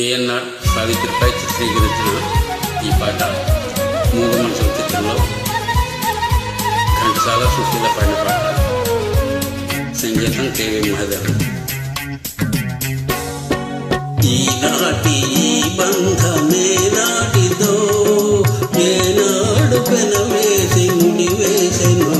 ఏఎన్ఆర్ సావిత్రిపై చిత్రీకరించిన ఈ పాట మూగ మనసుల చిత్రంలో ఘంటసాల సుశీల పాడిన పాట. సంగీతం కేవి మహాదేవన్. ఈనాటి బంధమే నాటిదో ఏనాడు పెనవేసి ముడి వేసెను.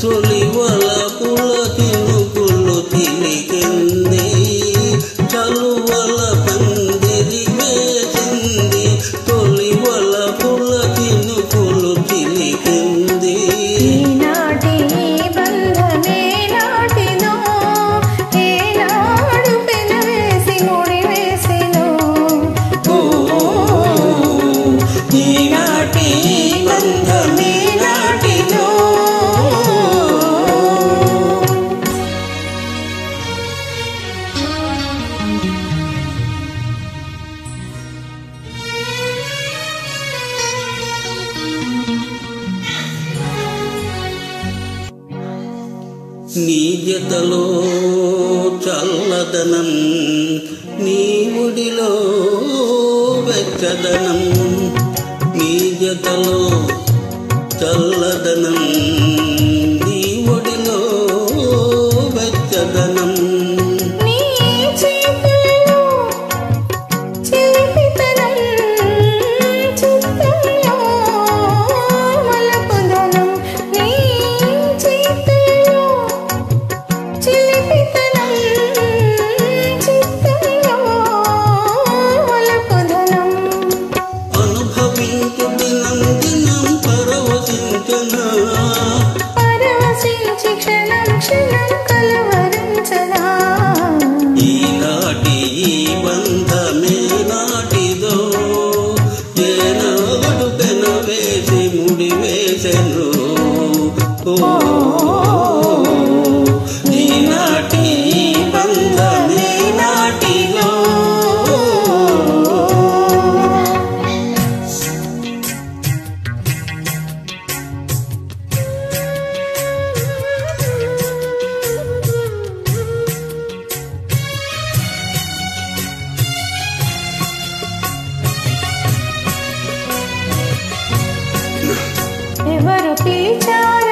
తొలివల పుల తినుకులు తిరిగింది, చలువల పందిరి వేసింది, తొలివల పుల తినుకులు తిరిగింది. ఈనాటి బంధమే నాటిదో ఏనాడు పెనవేసి ముడి వేసెను. ఈనాటి బంధమే నాటిదో. నీ జతలో చల్లదనం, నీ ఒడిలో వెచ్చదనం. నీ జతలో చల్లదనం, నీ ఒడిలో వెచ్చదనం. ఈనాటి బంధమే నాటిదో ఏనాడు పెనవేసి ముడి వేసెను. ఈనాటి బంధమే నాటిదో. ఎవరు పిలిచారు